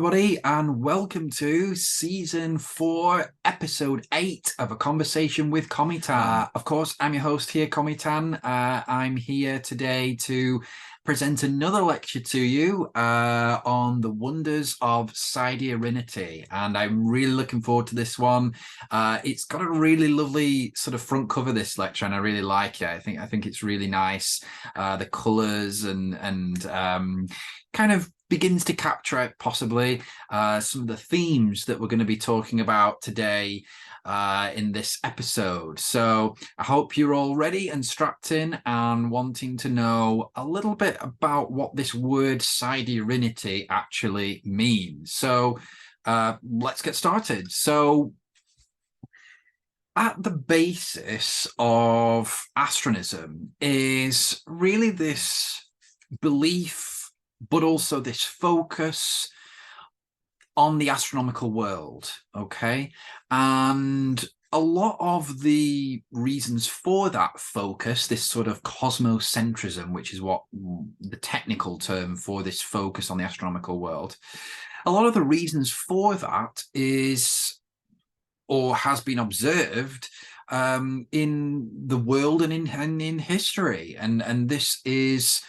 everybody, and welcome to Season 4, Episode 8 of A Conversation with Cometan. Of course, I'm your host here, Cometan. I'm here today to present another lecture to you on the wonders of Siderinity, and I'm really looking forward to this one. It's got a really lovely sort of front cover, this lecture, and I really like it. I think it's really nice. The colours and kind of begins to capture possibly some of the themes that we're going to be talking about today in this episode. So I hope you're all ready and strapped in and wanting to know a little bit about what this word siderinity actually means. So let's get started. So at the basis of Astronism is really this belief, but also this focus on the astronomical world, okay? And a lot of the reasons for that focus, this sort of cosmocentrism, which is what the technical term for this focus on the astronomical world, a lot of the reasons for that is, or has been observed in the world and in history. And this is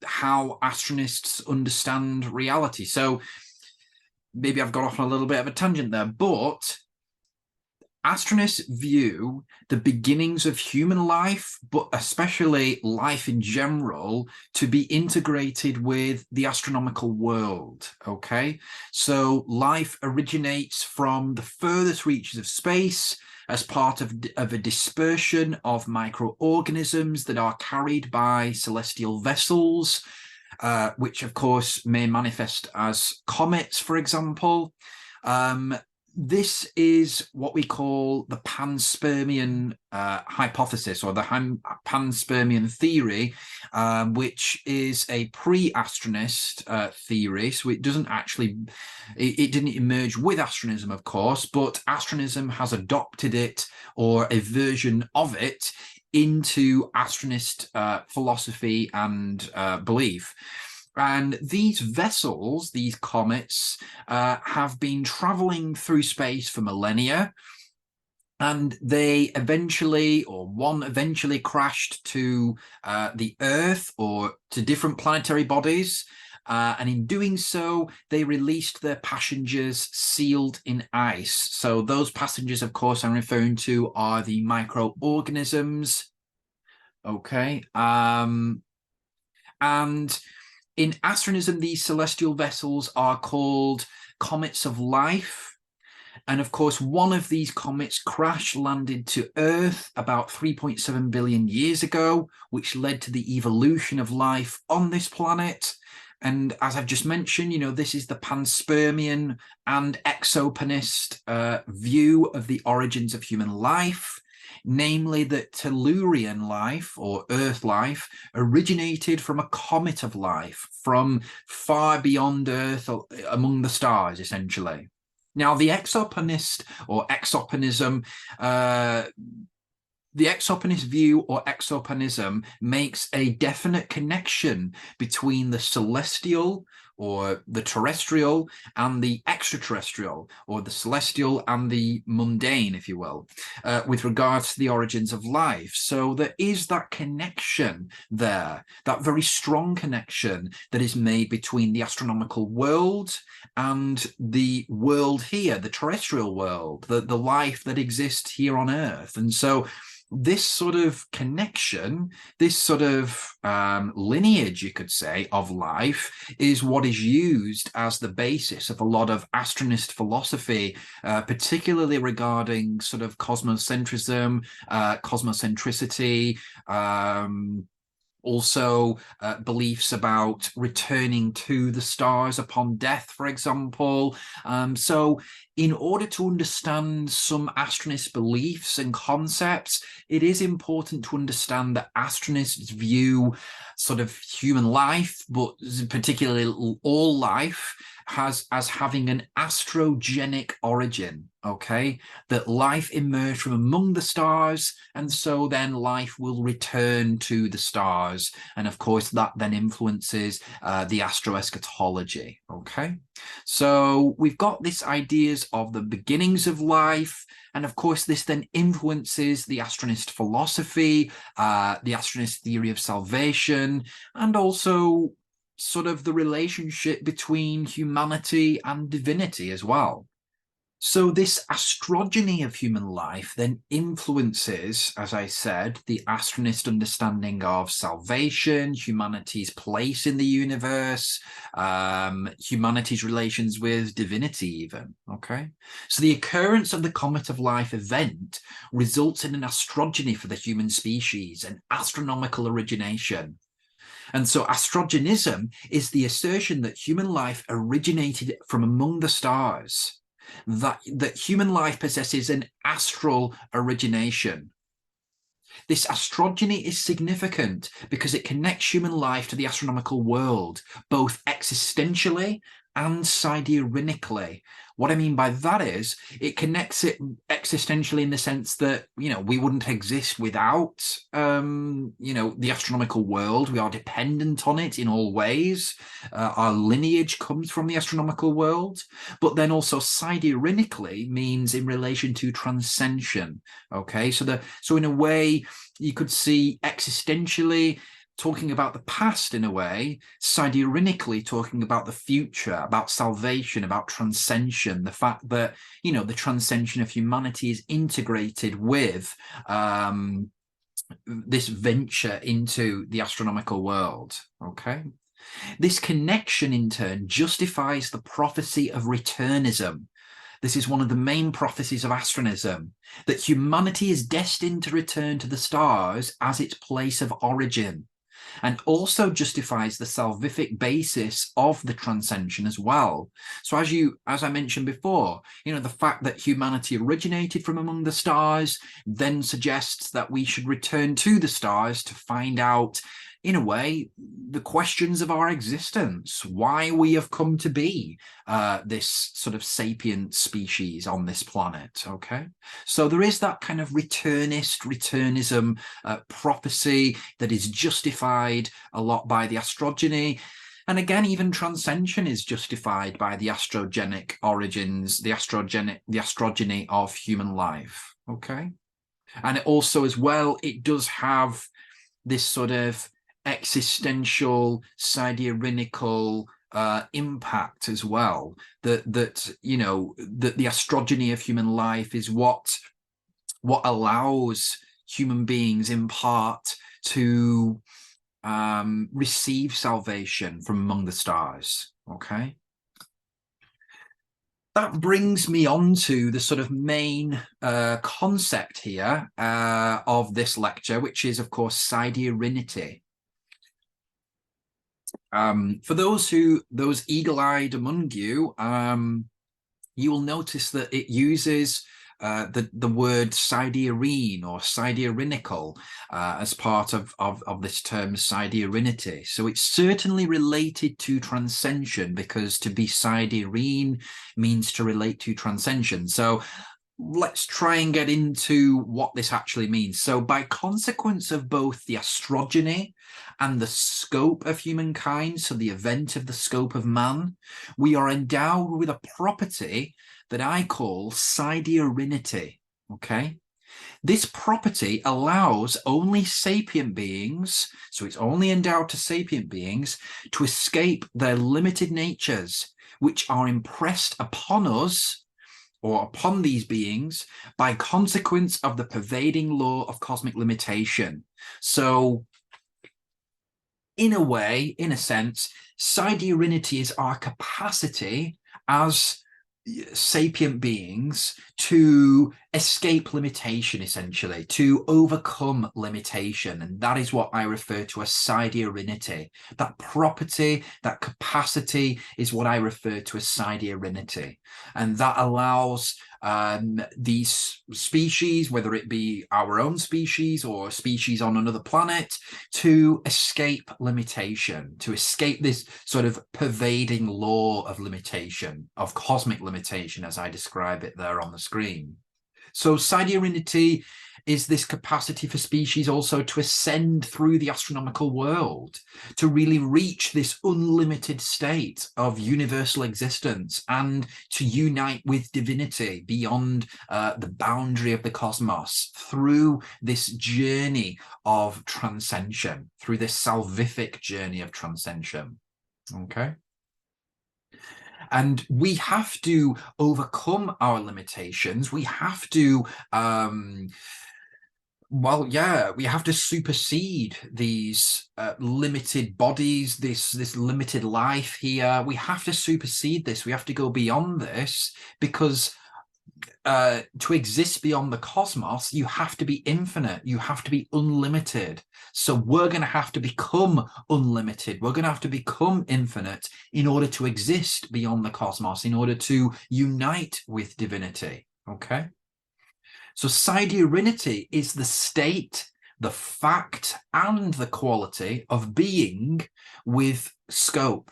how astronists understand reality. So maybe I've got off on a little bit of a tangent there, but astronists view the beginnings of human life, but especially life in general, to be integrated with the astronomical world, okay? So life originates from the furthest reaches of space as part of a dispersion of microorganisms that are carried by celestial vessels, which of course may manifest as comets, for example. This is what we call the panspermian hypothesis, or the panspermian theory, which is a pre-astronist theory. So it doesn't actually, it didn't emerge with astronism, of course, but astronism has adopted it, or a version of it, into astronist philosophy and belief. And these vessels, these comets, have been traveling through space for millennia, and they eventually, or one eventually crashed to the Earth or to different planetary bodies. And in doing so, they released their passengers sealed in ice. So those passengers, of course, I'm referring to are the microorganisms. Okay. And in astronism, these celestial vessels are called comets of life. And of course, one of these comets crash landed to Earth about 3.7 billion years ago, which led to the evolution of life on this planet. And as I've just mentioned, you know, this is the panspermian and exopanist view of the origins of human life. Namely that Tellurian life, or Earth life, originated from a comet of life, from far beyond Earth, among the stars, essentially. Now, the exopanist, or exopanism, the exopanist view, or exopanism, makes a definite connection between the celestial, or the terrestrial, and the extraterrestrial, or the celestial and the mundane, if you will, with regards to the origins of life. So there is that connection there, that very strong connection that is made between the astronomical world and the world here, the terrestrial world, the life that exists here on Earth. And so this sort of connection, this sort of lineage, you could say, of life is what is used as the basis of a lot of astronist philosophy, particularly regarding sort of cosmocentrism, cosmocentricity, also beliefs about returning to the stars upon death, for example. So in order to understand some astronist beliefs and concepts, it is important to understand that astronists view sort of human life, but particularly all life, as having an astrogenic origin, okay? That life emerged from among the stars, and so then life will return to the stars. And of course, that then influences the astroeschatology, okay? So we've got these ideas of the beginnings of life, and of course, this then influences the Astronist philosophy, the Astronist theory of salvation, and also sort of the relationship between humanity and divinity as well. So this astrogeny of human life then influences, as I said, the Astronist understanding of salvation, humanity's place in the universe, humanity's relations with divinity even, okay? So the occurrence of the Comet of Life event results in an astrogeny for the human species, an astronomical origination. And so astrogenism is the assertion that human life originated from among the stars, that human life possesses an astral origination. This astrogeny is significant because it connects human life to the astronomical world, both existentially and siderinically. What I mean by that is it connects it existentially in the sense that, we wouldn't exist without, the astronomical world. We are dependent on it in all ways. Our lineage comes from the astronomical world, but then also siderinically means in relation to transcension. Okay, so in a way, you could see existentially talking about the past in a way, siderinically talking about the future, about salvation, about transcension, the fact that, the transcension of humanity is integrated with this venture into the astronomical world, okay? This connection, in turn, justifies the prophecy of returnism. This is one of the main prophecies of Astronism, that humanity is destined to return to the stars as its place of origin, and also justifies the salvific basis of the transcension as well. So as I mentioned before, the fact that humanity originated from among the stars then suggests that we should return to the stars to find out, in a way, the questions of our existence, why we have come to be this sort of sapient species on this planet, okay? So there is that kind of returnism prophecy that is justified a lot by the astrogeny. And again, even transcension is justified by the astrogenic origins, the astrogeny of human life, okay? And it also, as well, it does have this sort of existential, siderinical impact as well, that the astrogeny of human life is what allows human beings in part to receive salvation from among the stars, okay? That brings me on to the sort of main concept here of this lecture, which is, of course, siderinity. For those eagle-eyed among you, you will notice that it uses the word siderine or siderinical as part of this term siderinity. So it's certainly related to transcension, because to be siderine means to relate to transcension. So let's try and get into what this actually means. So by consequence of both the astrogeny and the scope of humankind, so the event of the scope of man, we are endowed with a property that I call siderinity, okay? This property allows only sapient beings, so it's only endowed to sapient beings, to escape their limited natures, which are impressed upon us, or upon these beings, by consequence of the pervading law of cosmic limitation. So, in a way, in a sense, siderinity is our capacity as sapient beings to escape limitation, essentially, to overcome limitation. And that is what I refer to as siderinity. That property, that capacity is what I refer to as siderinity. And that allows these species, whether it be our own species or species on another planet, to escape limitation, to escape this sort of pervading law of limitation, of cosmic limitation, as I describe it there on the screen. So siderinity is this capacity for species also to ascend through the astronomical world, to really reach this unlimited state of universal existence and to unite with divinity beyond the boundary of the cosmos through this journey of transcension, through this salvific journey of transcension. Okay? And we have to overcome our limitations. We have to we have to supersede these limited bodies, this limited life here. We have to supersede this. We have to go beyond this, because to exist beyond the cosmos, you have to be infinite. You have to be unlimited. So we're going to have to become unlimited. We're going to have to become infinite in order to exist beyond the cosmos, in order to unite with divinity. Okay? So siderinity is the state, the fact, and the quality of being with scope,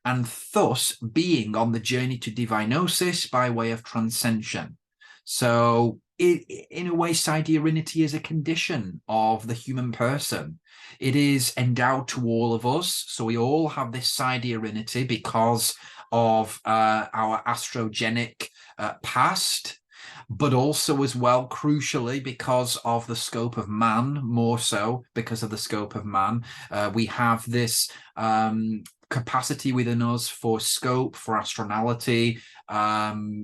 and thus being on the journey to divinosis by way of transcension. So in a way, siderinity is a condition of the human person. It is endowed to all of us. So we all have this siderinity because of our astrogenic past, but also as well, crucially, because of the scope of man, more so because of the scope of man. We have this capacity within us for scope, for astronality,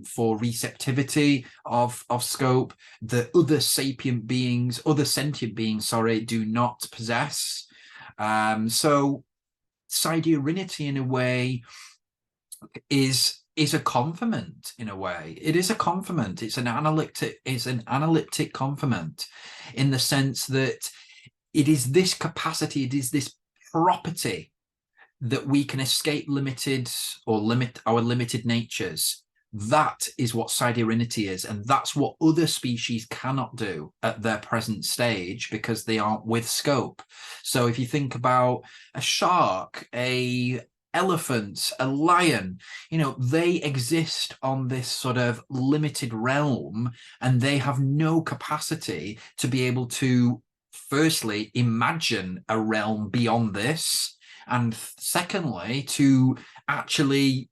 for receptivity of scope, that other sentient beings, do not possess. So siderinity, in a way, is a confirmant. In a way, it is a confirmant. It's an analytic confirmant, in the sense that it is this capacity, it is this property, that we can escape limited, or limit our limited natures. That is what siderinity is, and that's what other species cannot do at their present stage, because they aren't with scope. So if you think about a shark, a elephant, a lion, they exist on this sort of limited realm, and they have no capacity to be able to, firstly, imagine a realm beyond this, and secondly, to actually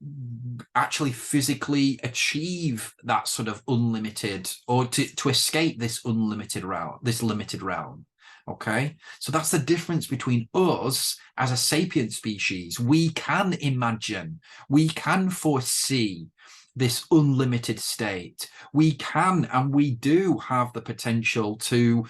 physically achieve that sort of unlimited, or to escape this unlimited realm, this limited realm. Okay, so that's the difference between us as a sapient species. We can imagine, we can foresee this unlimited state. We can, and we do have the potential to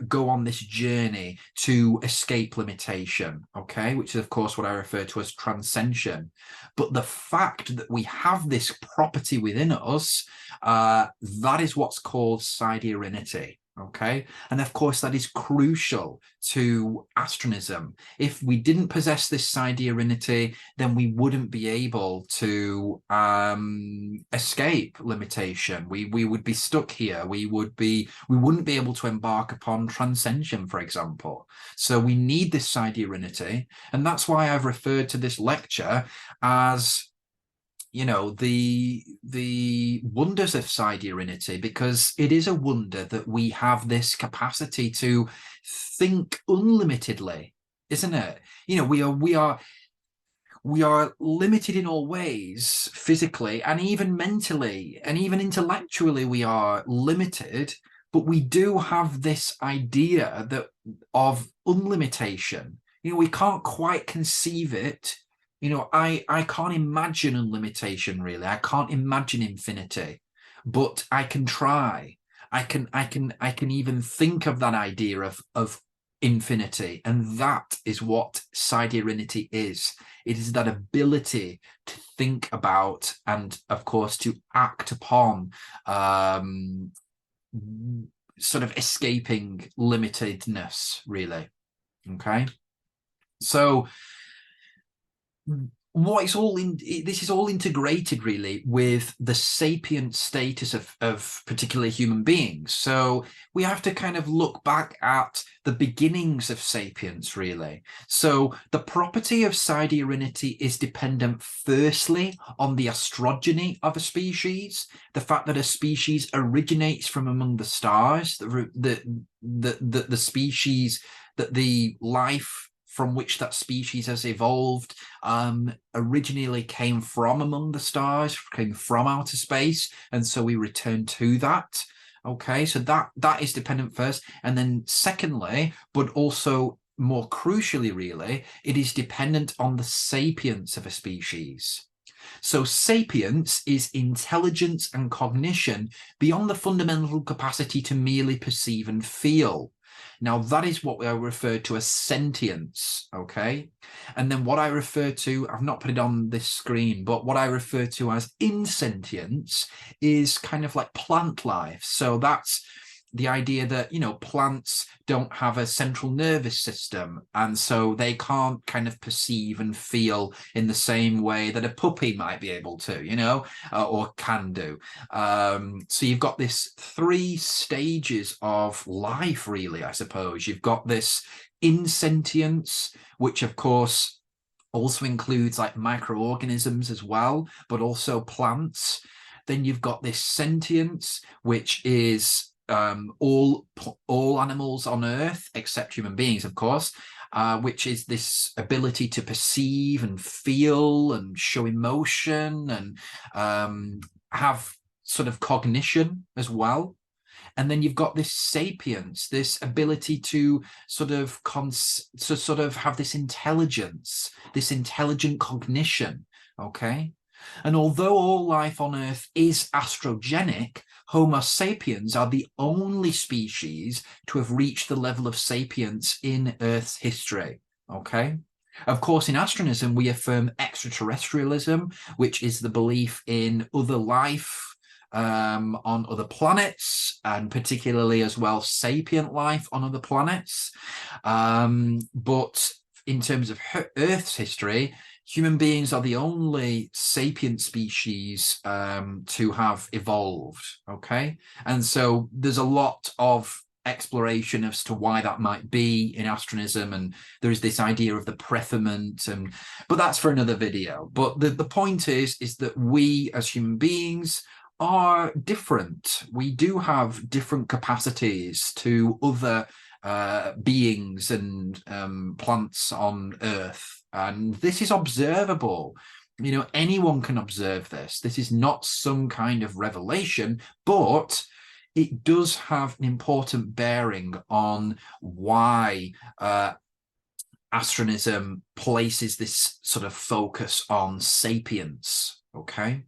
go on this journey to escape limitation, okay, which is, of course, what I refer to as transcension. But the fact that we have this property within us, that is what's called siderinity. Okay, and of course that is crucial to astronism. If we didn't possess this siderinity, then we wouldn't be able to escape limitation. We would be stuck here. We wouldn't be able to embark upon transcension, for example. So we need this siderinity, and that's why I've referred to this lecture as, the wonders of siderinity, because it is a wonder that we have this capacity to think unlimitedly, isn't it? We are limited in all ways, physically and even mentally and even intellectually. We are limited, but we do have this idea of unlimitation. We can't quite conceive it. I can't imagine unlimitation, really. I can't imagine infinity, but I can try. I can even think of that idea of infinity, and that is what siderinity is. It is that ability to think about and, of course, to act upon sort of escaping limitedness, really. Okay, so what it's all in, this is all integrated really with the sapient status of particularly human beings. So we have to kind of look back at the beginnings of sapience, really. So the property of siderinity is dependent firstly on the astrogeny of a species, the fact that a species originates from among the stars, the species, that the life from which that species has evolved originally came from among the stars, came from outer space, and so we return to that. Okay, so that is dependent first, and then secondly, but also more crucially really, it is dependent on the sapience of a species. So sapience is intelligence and cognition beyond the fundamental capacity to merely perceive and feel. Now, that is what I refer to as sentience, okay? And then what I refer to, I've not put it on this screen, but what I refer to as insentience is kind of like plant life. So that's the idea that, you know, plants don't have a central nervous system, and so they can't kind of perceive and feel in the same way that a puppy might be able to, you know, or can do. So you've got this 3 stages of life, really, I suppose. You've got this insentience, which of course also includes like microorganisms as well, but also plants. Then you've got this sentience, which is all animals on Earth, except human beings, of course, which is this ability to perceive and feel and show emotion and have sort of cognition as well. And then you've got this sapience, this ability to sort of have this intelligence, this intelligent cognition, okay? And although all life on Earth is astrogenic, Homo sapiens are the only species to have reached the level of sapience in Earth's history, okay? Of course, in Astronism, we affirm extraterrestrialism, which is the belief in other life on other planets, and particularly as well sapient life on other planets. But in terms of Earth's history, human beings are the only sapient species to have evolved, okay? And so there's a lot of exploration as to why that might be in Astronism, and there's this idea of the preferment, but that's for another video. But the point is that we as human beings are different. We do have different capacities to other beings and plants on Earth, and this is observable. You know, anyone can observe this. This is not some kind of revelation, but it does have an important bearing on why Astronism places this sort of focus on sapience, okay?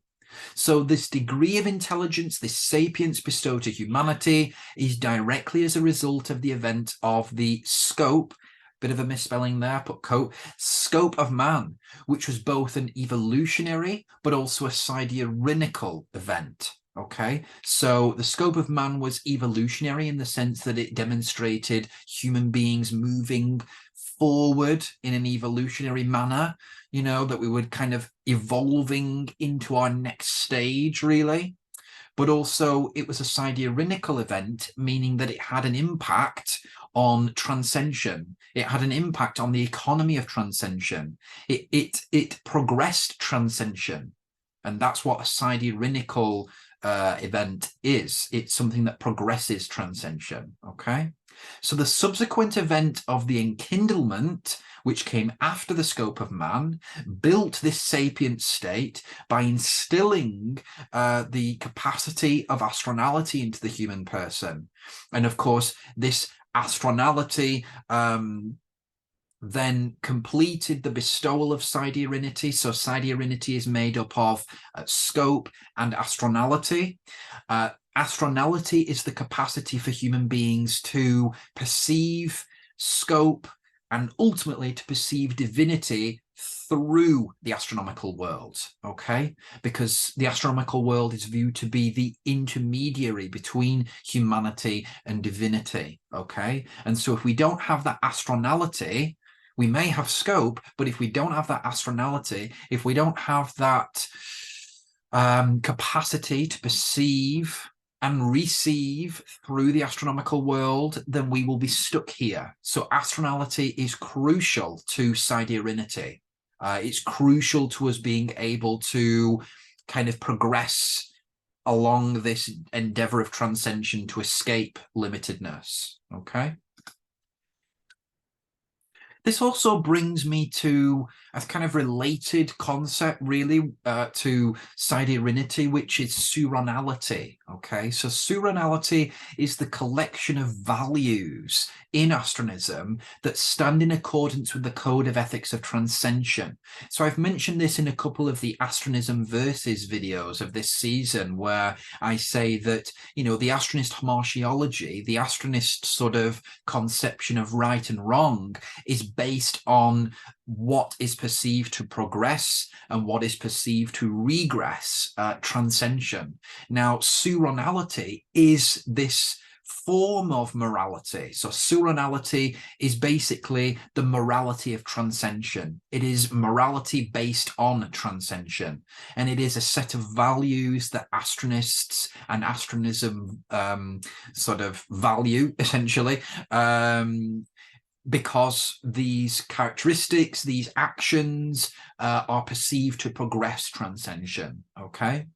So this degree of intelligence, this sapience bestowed to humanity, is directly as a result of the event of the scope, bit of a misspelling there, but scope of man, which was both an evolutionary but also a siderinical event. Okay, so the scope of man was evolutionary in the sense that it demonstrated human beings moving forward in an evolutionary manner, you know, that we were kind of evolving into our next stage, really. But also it was a siderinical event, meaning that it had an impact on transcension. It had an impact on the economy of transcension. It progressed transcension. And that's what a siderinical event is. It's something that progresses transcension, okay? So the subsequent event of the enkindlement, which came after the scope of man, built this sapient state by instilling the capacity of astronality into the human person. And of course, this astronality then completed the bestowal of siderinity. So siderinity is made up of scope and astronality. Astronality is the capacity for human beings to perceive scope and ultimately to perceive divinity through the astronomical world, okay? Because the astronomical world is viewed to be the intermediary between humanity and divinity, okay? And so if we don't have that astronality, We may have scope, but if we don't have that astronality, if we don't have that capacity to perceive and receive through the astronomical world, then we will be stuck here. So astronality is crucial to Siderinity. It's crucial to us being able to kind of progress along this endeavour of transcension to escape limitedness. Okay. This also brings me to a kind of related concept, really, to Siderinity, which is suranality. Okay, so suranality is the collection of values in Astronism that stand in accordance with the code of ethics of transcension. So I've mentioned this in a couple of the Astronism Verses videos of this season, where I say that, you know, the Astronist hamartiology, the Astronist sort of conception of right and wrong, is based on what is perceived to progress and what is perceived to regress, transcension. Now, suranality is this form of morality. So suranality is basically the morality of transcension. It is morality based on transcension, and it is a set of values that astronists and astronism sort of value, essentially, because these characteristics, these actions are perceived to progress transcension. Okay.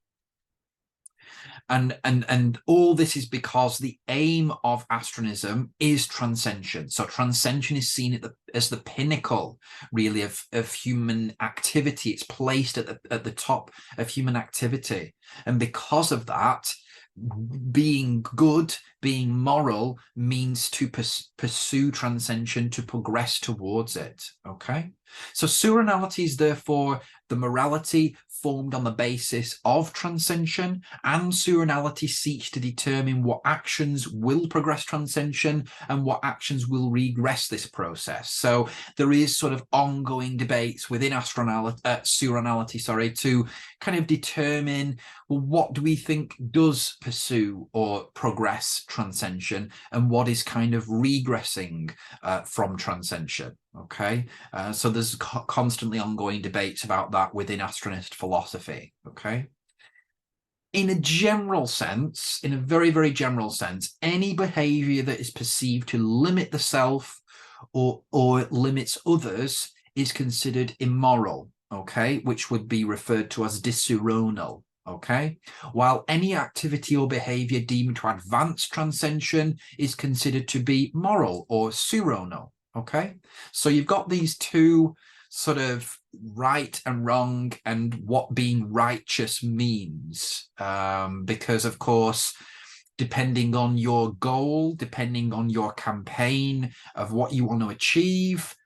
And all this is because the aim of astronism is transcension. So transcension is seen as the pinnacle, really, of human activity. It's placed at the top of human activity. And because of that, being good, being moral, means to pursue transcension, to progress towards it. Okay. So suranality is therefore the morality formed on the basis of transcension, and suranality seeks to determine what actions will progress transcension and what actions will regress this process. So there is sort of ongoing debates within suranality, to kind of determine, well, what do we think does pursue or progress transcension, and what is kind of regressing from transcension. Okay, so there's constantly ongoing debates about that within Astronist philosophy. Okay, in a general sense, in a very, very general sense, any behavior that is perceived to limit the self or limits others is considered immoral. Okay, which would be referred to as disuronal. Okay, while any activity or behavior deemed to advance transcension is considered to be moral or suronal. Okay, so you've got these two sort of right and wrong, and what being righteous means, because of course, depending on your goal, depending on your campaign of what you want to achieve,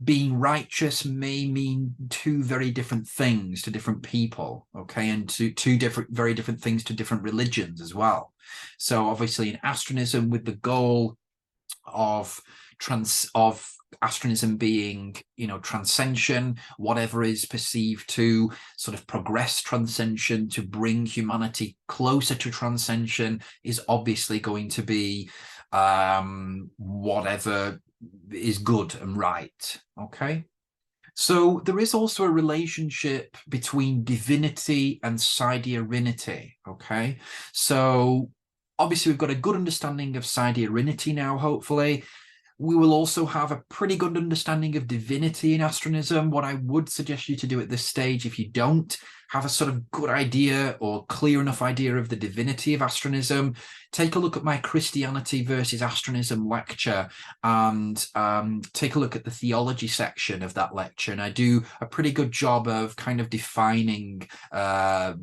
being righteous may mean two very different things to different people. Okay, and two very different things to different religions as well. So obviously in Astronism, with the goal of Astronism being, you know, transcension, whatever is perceived to sort of progress transcension, to bring humanity closer to transcension, is obviously going to be whatever is good and right. Okay, so there is also a relationship between divinity and siderinity. Okay, so obviously we've got a good understanding of siderinity now, hopefully. We will also have a pretty good understanding of divinity in Astronism. What I would suggest you to do at this stage, if you don't have a sort of good idea or clear enough idea of the divinity of Astronism, take a look at my Christianity versus Astronism lecture, and take a look at the theology section of that lecture. And I do a pretty good job of kind of defining how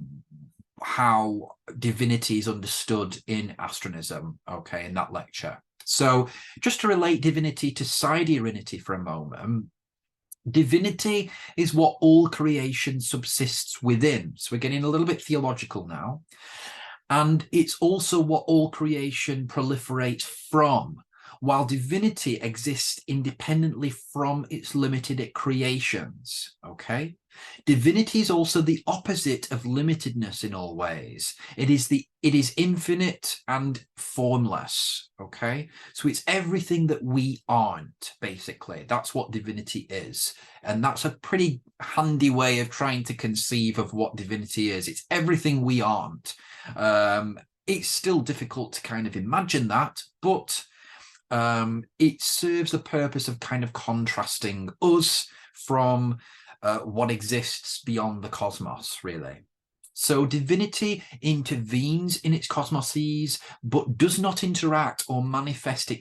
divinity is understood in Astronism, okay, in that lecture. So just to relate divinity to siderinity for a moment, divinity is what all creation subsists within. So we're getting a little bit theological now. And it's also what all creation proliferates from. while divinity exists independently from its limited creations, okay? Divinity is also the opposite of limitedness in all ways. It is infinite and formless, okay? So it's everything that we aren't, basically. That's what divinity is. And that's a pretty handy way of trying to conceive of what divinity is. It's everything we aren't. It's still difficult to kind of imagine that, but it serves the purpose of kind of contrasting us from what exists beyond the cosmos, really. So divinity intervenes in its cosmoses, but does not interact or manifest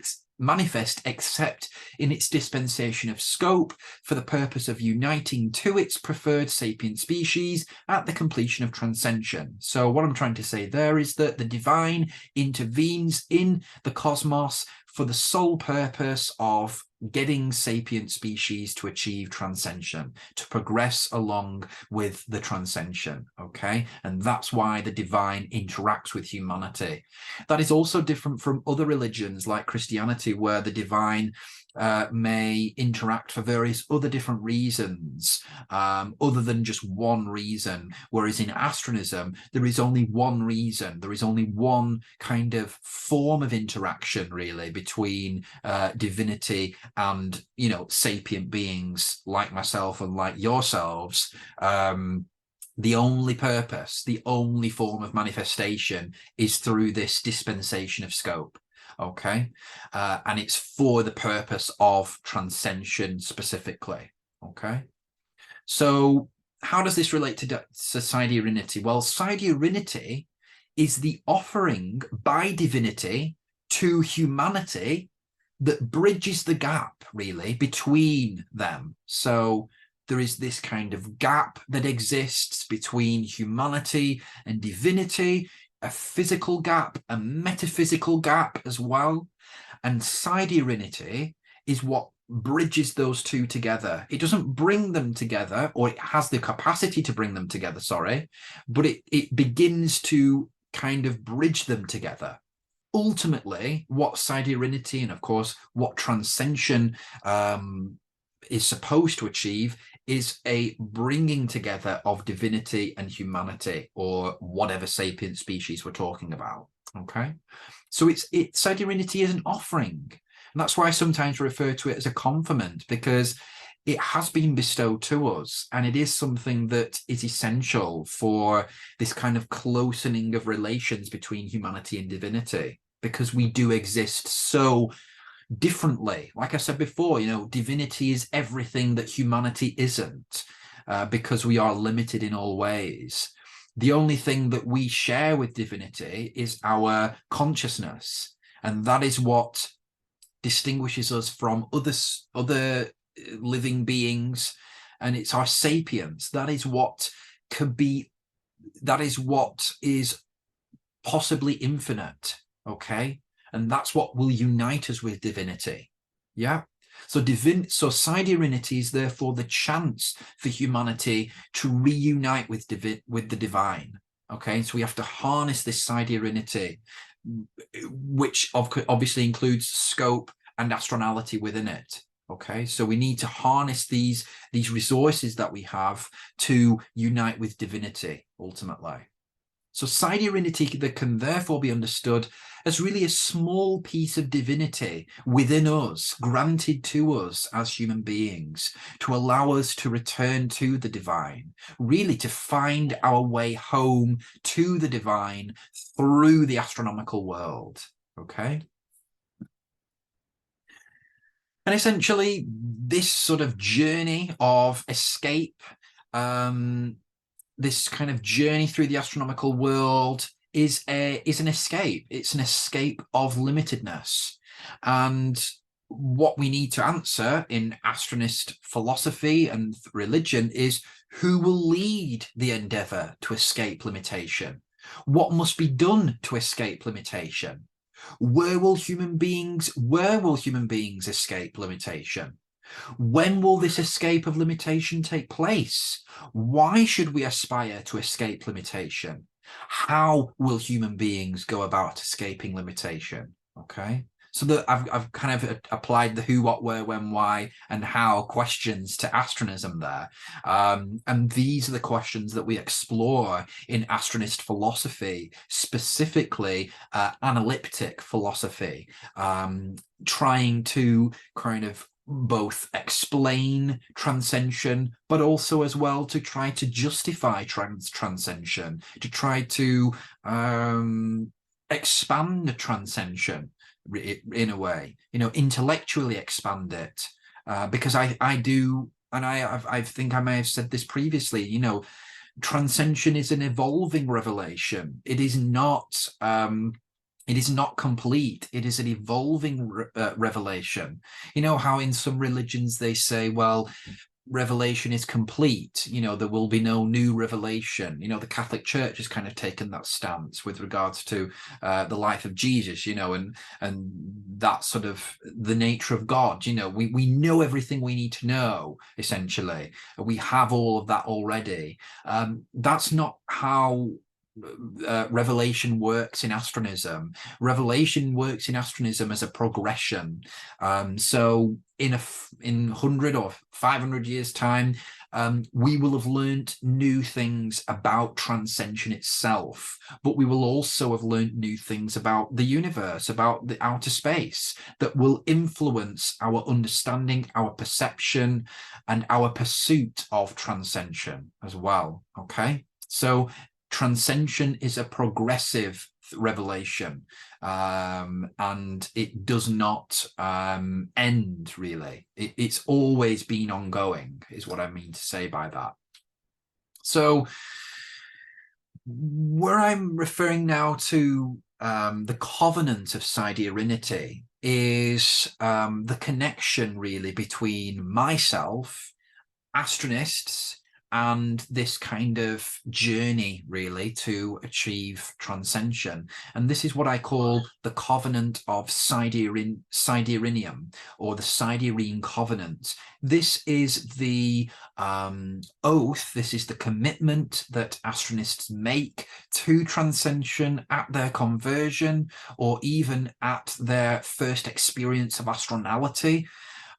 except in its dispensation of scope for the purpose of uniting to its preferred sapient species at the completion of transcension. So what I'm trying to say there is that the divine intervenes in the cosmos for the sole purpose of getting sapient species to achieve transcension, to progress along with the transcension, okay? And that's why the divine interacts with humanity. That is also different from other religions like Christianity, where the divine may interact for various other different reasons, other than just one reason. Whereas in Astronism, there is only one reason. There is only one kind of form of interaction, really, between divinity and, you know, sapient beings like myself and like yourselves. The only purpose, the only form of manifestation is through this dispensation of scope. Okay, and it's for the purpose of transcension specifically. Okay, so how does this relate to Siderinity? Well, Siderinity is the offering by divinity to humanity that bridges the gap, really, between them. So there is this kind of gap that exists between humanity and divinity, a physical gap, a metaphysical gap as well. And Siderinity is what bridges those two together. It doesn't bring them together, or it has the capacity to bring them together, sorry, but it begins to kind of bridge them together. Ultimately, what Siderinity and, of course, what transcension is supposed to achieve is a bringing together of divinity and humanity, or whatever sapient species we're talking about. Okay, so Siderinity is an offering, and that's why I sometimes refer to it as a confirmant, because it has been bestowed to us, and it is something that is essential for this kind of closening of relations between humanity and divinity, because we do exist so differently. Like I said before, you know, divinity is everything that humanity isn't, because we are limited in all ways. The only thing that we share with divinity is our consciousness, and that is what distinguishes us from other living beings, and it's our sapience. That is what is possibly infinite, okay? And that's what will unite us with divinity. Yeah. So Siderinity is therefore the chance for humanity to reunite with the divine. Okay, so we have to harness this Siderinity, which obviously includes scope and astronality within it. Okay, so we need to harness these resources that we have to unite with divinity ultimately. So Siderinity that can therefore be understood as really a small piece of divinity within us, granted to us as human beings, to allow us to return to the divine, really to find our way home to the divine through the astronomical world. Okay? And essentially, this sort of journey of escape, this kind of journey through the astronomical world is an escape. It's an escape of limitedness. And what we need to answer in Astronist philosophy and religion is, who will lead the endeavour to escape limitation? What must be done to escape limitation? Where will human beings escape limitation? When will this escape of limitation take place? Why should we aspire to escape limitation? How will human beings go about escaping limitation? Okay, So that I've kind of applied the who, what, where, when, why, and how questions to astronism there. And these are the questions that we explore in Astronist philosophy, specifically analytic philosophy, trying to kind of both explain transcension, but also as well to try to justify transcension, to try to expand the transcension in a way, intellectually expand it, because I do, and I think I may have said this previously, transcension is an evolving revelation. It is not complete. It is an evolving revelation. You know how in some religions they say, well, revelation is complete, there will be no new revelation. The Catholic Church has kind of taken that stance with regards to the life of Jesus, and that sort of the nature of God. We know everything we need to know, essentially. We have all of that already. That's not how revelation works in astronism. Revelation works in astronism as a progression. So in 100 or 500 years time, we will have learned new things about transcension itself, but we will also have learned new things about the universe, about the outer space, that will influence our understanding, our perception, and our pursuit of transcension as well. Okay, so transcension is a progressive revelation, and it does not end, really. It's always been ongoing, is what I mean to say by that. So where I'm referring now to the covenant of Siderinity is the connection, really, between myself, astronists, and this kind of journey, really, to achieve transcension. And this is what I call the covenant of Siderinium, or the Siderine covenant. This is the oath, this is the commitment that astronists make to transcension at their conversion, or even at their first experience of astronality.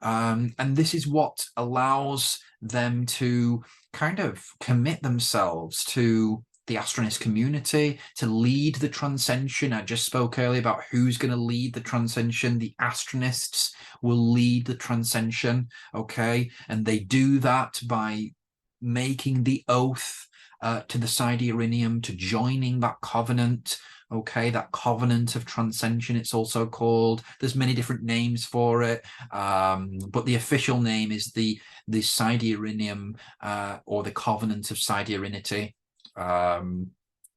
And this is what allows them to kind of commit themselves to the Astronist community, to lead the transcension. I just spoke earlier about who's going to lead the transcension. The astronists will lead the transcension, okay? And they do that by making the oath to the Siderinium, to joining that covenant. Okay, that covenant of transcension, it's also called. There's many different names for it, but the official name is the Siderinium, or the covenant of Siderinity.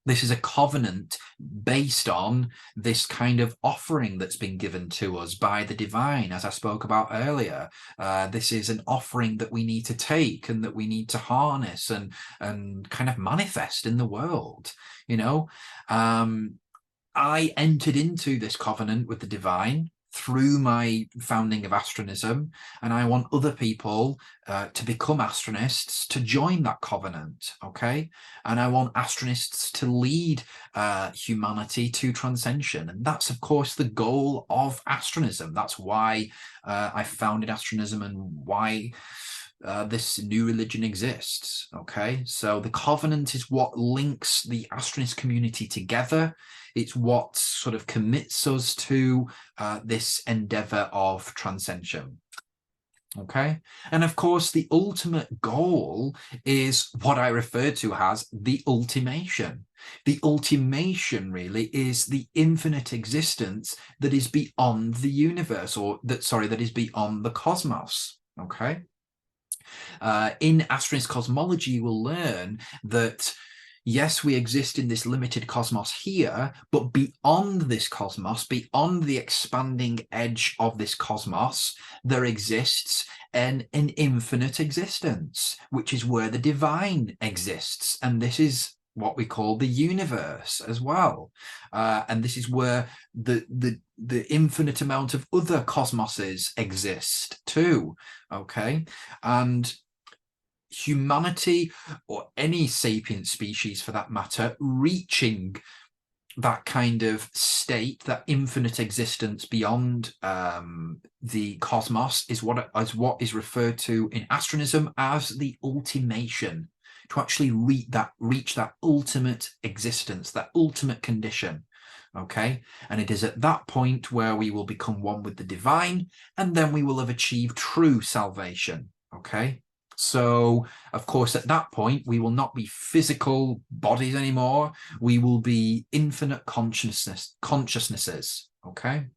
This is a covenant based on this kind of offering that's been given to us by the divine, as I spoke about earlier. This is an offering that we need to take and that we need to harness and kind of manifest in the world, I entered into this covenant with the divine through my founding of Astronism, and I want other people to become astronists, to join that covenant, okay? And I want astronists to lead humanity to transcension, and that's, of course, the goal of Astronism. That's why I founded Astronism, and why this new religion exists, okay? So the covenant is what links the Astronist community together. It's what sort of commits us to this endeavour of transcension. Okay, and of course the ultimate goal is what I refer to as the ultimation. The ultimation really is the infinite existence that is beyond the universe, or that is beyond the cosmos. Okay, in Astronist cosmology, you will learn that yes, we exist in this limited cosmos here, but beyond this cosmos, beyond the expanding edge of this cosmos, there exists an infinite existence, which is where the divine exists. And this is what we call the universe as well. And this is where the infinite amount of other cosmoses exist too. Okay. And humanity, or any sapient species for that matter, reaching that kind of state, that infinite existence beyond the cosmos, is what is referred to in astronism as the ultimation. To actually reach that ultimate existence, that ultimate condition. Okay, and it is at that point where we will become one with the divine, and then we will have achieved true salvation. Okay, so of course at that point we will not be physical bodies anymore. We will be infinite consciousnesses. Okay,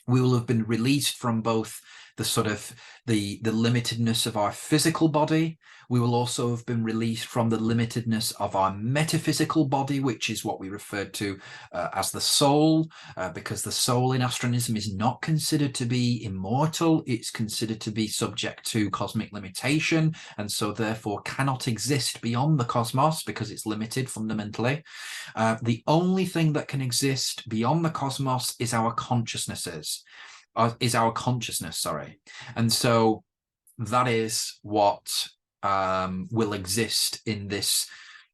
we will have been released from both the sort of the limitedness of our physical body. We will also have been released from the limitedness of our metaphysical body, which is what we refer to as the soul, because the soul in astronism is not considered to be immortal. It's considered to be subject to cosmic limitation, and so therefore cannot exist beyond the cosmos because it's limited fundamentally. The only thing that can exist beyond the cosmos is our consciousness, sorry. And so that is what will exist in this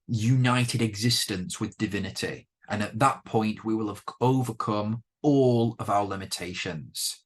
united existence with divinity. And at that point, we will have overcome all of our limitations.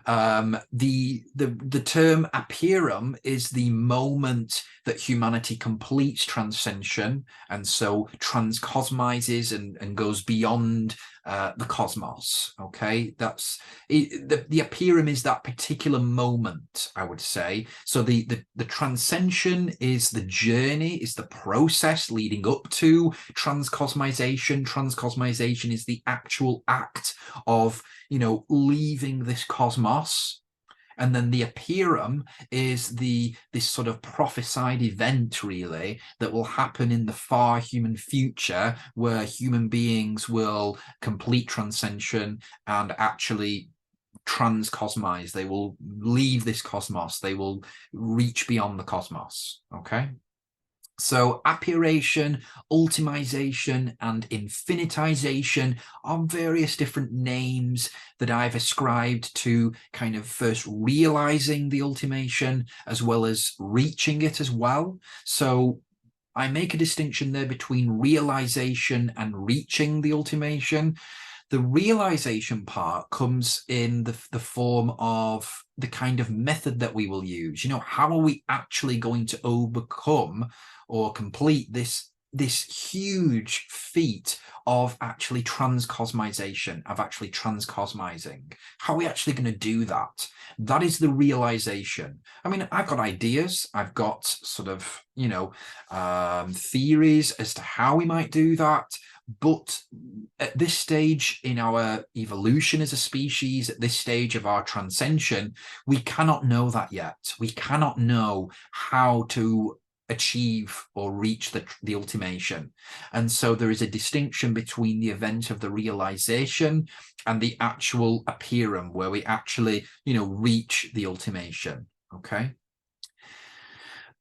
The term apeirum is the moment that humanity completes transcension, and so transcosmizes and goes beyond the cosmos. Okay, that's it, the apeirum is that particular moment, I would say. So the transcension is the journey, is the process leading up to transcosmization. Transcosmization is the actual act of, you know, leaving this cosmos. And then the apeirum is this sort of prophesied event, really, that will happen in the far human future, where human beings will complete transcension and actually transcosmize. They will leave this cosmos. They will reach beyond the cosmos. Okay. So apeiration, ultimization, and infinitization are various different names that I've ascribed to kind of first realizing the ultimation as well as reaching it as well. So I make a distinction there between realization and reaching the ultimation. The realization part comes in the form of the kind of method that we will use. You know, how are we actually going to overcome or complete this huge feat of actually transcosmization, of actually transcosmizing? How are we actually going to do that? That is the realization. I mean, I've got ideas. I've got sort of, you know, theories as to how we might do that. But at this stage in our evolution as a species, at this stage of our transcension, we cannot know that yet. We cannot know how to achieve or reach the ultimation. And so there is a distinction between the event of the realization and the actual apeirum, where we actually, you know, reach the ultimation. Okay.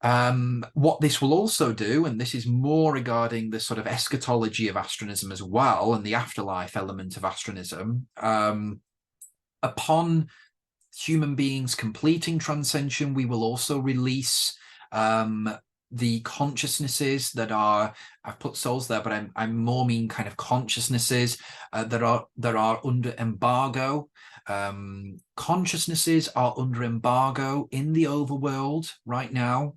What this will also do, and this is more regarding the sort of eschatology of astronism as well, and the afterlife element of astronism, upon human beings completing transcension, we will also release the consciousnesses that are, I've put souls there, but I'm more mean kind of consciousnesses that are under embargo. Consciousnesses are under embargo in the overworld right now.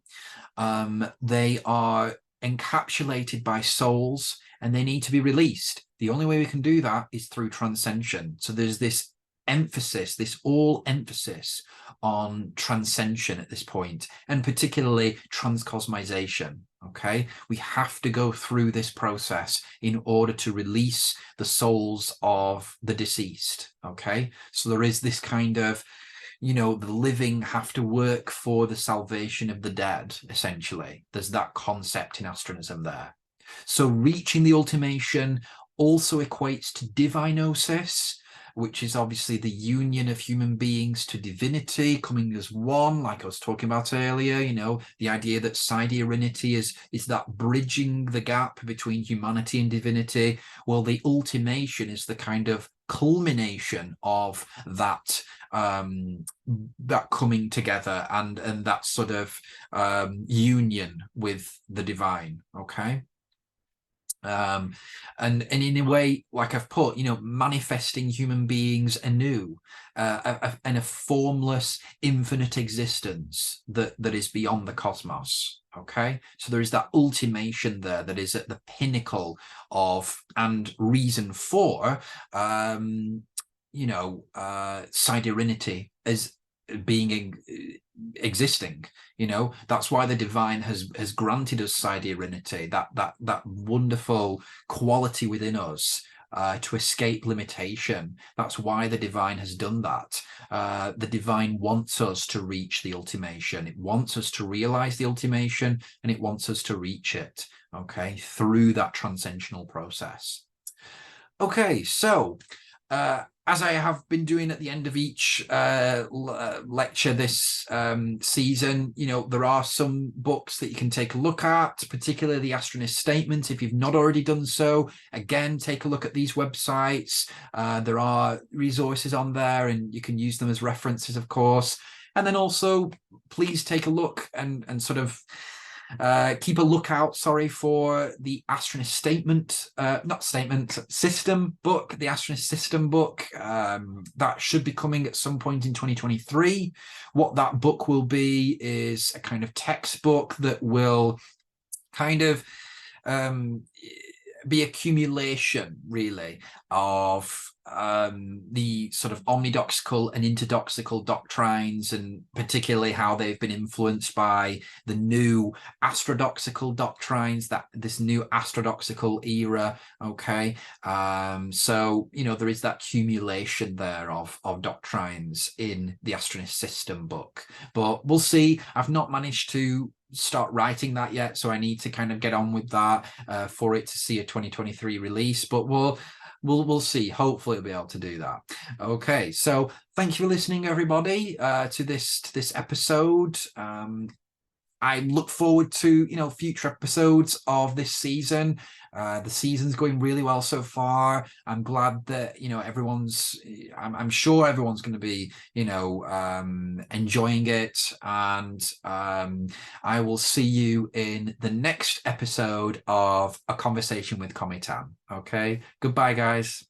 They are encapsulated by souls and they need to be released. The only way we can do that is through transcension. So there's this emphasis, this all emphasis on transcension at this point, and particularly transcosmization. Okay, we have to go through this process in order to release the souls of the deceased. Okay, so there is this kind of, you know, the living have to work for the salvation of the dead, essentially. There's that concept in astronism there. So reaching the ultimation also equates to divinosis, which is obviously the union of human beings to divinity, coming as one, like I was talking about earlier. You know, the idea that Siderinity is that bridging the gap between humanity and divinity. Well, the ultimation is the kind of culmination of that that coming together and that sort of union with the divine. Okay. And in a way, like I've put, manifesting human beings anew, and a formless, infinite existence that is beyond the cosmos. Okay, so there is that ultimation there that is at the pinnacle of and reason for, Siderinity as being existing. That's why the divine has granted us Siderinity, that wonderful quality within us, to escape limitation. That's why the divine has done that. The divine wants us to reach the ultimation. It wants us to realize the ultimation, and it wants us to reach it, okay, through that transcensional process. Okay, so as I have been doing at the end of each lecture this season, there are some books that you can take a look at, particularly the Astronist Statement. If you've not already done so, again, take a look at these websites. There are resources on there, and you can use them as references, of course. And then also, please take a look and sort of keep a lookout, for the System book, the Astronist System book. That should be coming at some point in 2023. What that book will be is a kind of textbook that will kind of be accumulation, really, of the sort of omnidoxical and interdoxical doctrines, and particularly how they've been influenced by the new astrodoxical doctrines, this new astrodoxical era. Okay, so there is that accumulation there of doctrines in the Astronist System book, but we'll see. I've not managed to start writing that yet, so I need to kind of get on with that for it to see a 2023 release, but we'll see. Hopefully we'll be able to do that. Okay, so thank you for listening, everybody, to this episode. I look forward to future episodes of this season. The season's going really well so far. I'm glad that everyone's. I'm sure everyone's going to be enjoying it, and I will see you in the next episode of A Conversation with Cometan. Okay, goodbye, guys.